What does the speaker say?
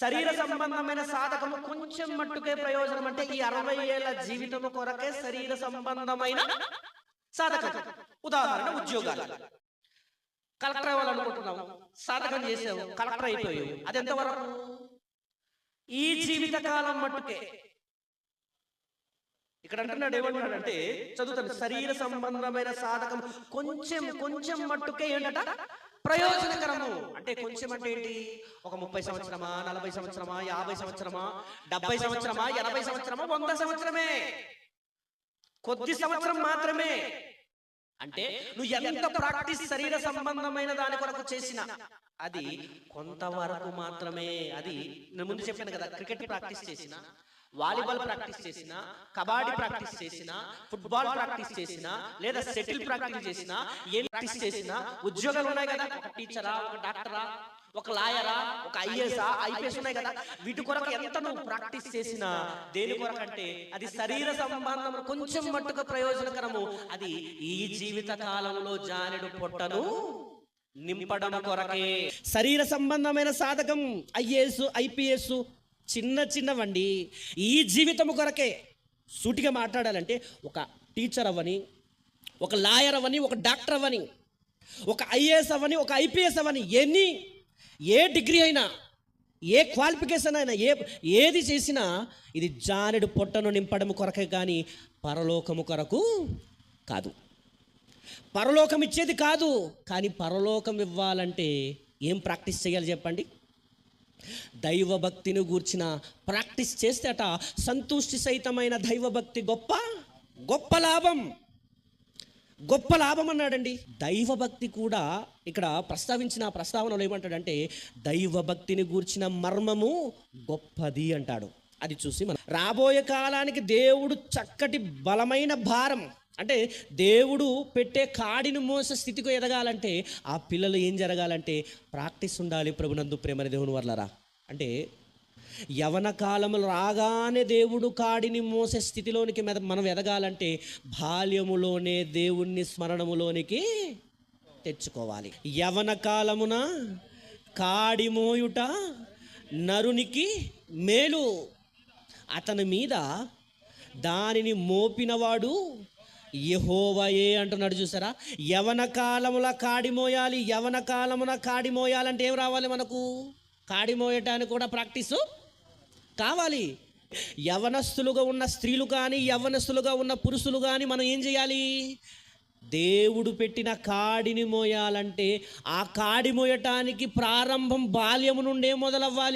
శరీర సంబంధమైన సాధకము కొంచెం మట్టుకే ప్రయోజనం. అంటే ఈ 60 ఏళ్ల జీవితము కొరకే శరీర సంబంధమైన సాధకం. ఉదాహరణ ఉద్యోగాలు. కలెక్టర్ అవ్వాలనుకుంటున్నావు, సాధకం చేసావు, కలెక్టర్ అయిపోయావు. అది ఎంతవరకు? ఈ జీవిత కాలం మట్టుకే. ఇక్కడ అంటున్నాడు, ఏమంటున్నాడంటే చదువుతాను, శరీర సంబంధమైన సాధకం కొంచెం కొంచెం మట్టుకే ఏంటట ప్రయోజనకరము. అంటే కొంచెం అంటే ఏంటి? ఒక 30 సంవత్సరమా, 40 సంవత్సరమా, 50 సంవత్సరమా, 70 సంవత్సరమా, 80 సంవత్సరమా, 100 సంవత్సరమే, కొద్ది సంవత్సరం మాత్రమే. అంటే నువ్వు ఎంత ప్రాక్టీస్ శరీర సంబంధమైన దాని కొరకు చేసినా అది కొంతవరకు మాత్రమే. అది నేను ముందు చెప్పాను కదా, క్రికెట్ ప్రాక్టీస్ చేసినా, వాలీబాల్ ప్రాక్టీస్ చేసినా, కబడ్డీ ప్రాక్టీస్ చేసినా, ఫుట్బాల్ ప్రాక్టీస్ చేసినా, లేదా షటిల్ ప్రాక్టీస్ చేసినా, ఏం ప్రాక్టీస్ చేసినా ఉద్యోగాలు ఉన్నాయి కదా. ఒక టీచరా, ఒక డాక్టరా, ఒక లాయరా, ఒక ఐఏఎస్ఆ, ఐపీఎస్ ఉన్నాయి కదా. వీటి కొరకు ఎంత నువ్వు ప్రాక్టీస్ చేసినా దేని కొరకంటే అది శరీర సంబంధం కొంచెం మట్టుగా ప్రయోజనకరము. అది ఈ జీవిత కాలంలో జానెడు పొట్టను నింపడం కొరకే. శరీర సంబంధమైన సాధకం ఐఏఎస్, ఐపీఎస్ చిన్న చిన్నవండి. ఈ జీవితం కొరకే. సూటిగా మాట్లాడాలంటే ఒక టీచర్ అవ్వని, ఒక లాయర్ అవ్వని, ఒక డాక్టర్ అవ్వని, ఒక ఐఏఎస్ అవ్వని, ఒక ఐపీఎస్ అవ్వని, ఏ డిగ్రీ అయినా, ఏ క్వాలిఫికేషన్ అయినా, ఏది చేసినా ఇది జానెడు పొట్టను నింపడం కొరకే కానీ పరలోకము కొరకు కాదు. పరలోకం ఇచ్చేది కాదు. కానీ పరలోకం ఇవ్వాలంటే ఏం ప్రాక్టీస్ చేయాలి చెప్పండి? దైవభక్తిని గూర్చిన ప్రాక్టీస్ చేస్తే అట సంతుష్టి సహితమైన దైవభక్తి గొప్ప గొప్ప లాభం. గొప్ప లాభం అన్నాడండి. దైవభక్తి కూడా ఇక్కడ ప్రస్తావించిన ప్రస్తావనలో ఏమంటాడంటే దైవభక్తిని గూర్చిన మర్మము గొప్పది అంటాడు. అది చూసి మనం రాబోయే కాలానికి దేవుడు చక్కటి బలమైన భారం, అంటే దేవుడు పెట్టే కాడిని మోసే స్థితికి ఎదగాలంటే ఆ పిల్లలు ఏం జరగాలంటే ప్రాక్టీస్ ఉండాలి. ప్రభునందు ప్రేమని దేవుని వర్లరా, అంటే యవన కాలంలో రాగానే దేవుడు కాడిని మోసే స్థితిలోనికి మనం ఎదగాలంటే బాల్యములోనే దేవుణ్ణి స్మరణములోనికి తెచ్చుకోవాలి. యవన కాలమున కాడి మోయుట నరునికి మేలు, అతని మీద దానిని మోపినవాడు యెహోవాయే అంటున్నాడు. చూసారా? యవన కాలముల కాడి మోయాలి. యవన కాలమున కాడి మోయాలంటే ఏం రావాలి మనకు? కాడి మోయటానికి కూడా ప్రాక్టీసు కావాలి. యవనస్తులుగా ఉన్న స్త్రీలు కానీ, యవనస్తులుగా ఉన్న పురుషులు కానీ మనం ఏం చేయాలి? దేవుడు పెట్టిన కాడిని మోయాలంటే ఆ కాడి మోయటానికి ప్రారంభం బాల్యము నుండే మొదలవ్వాలి.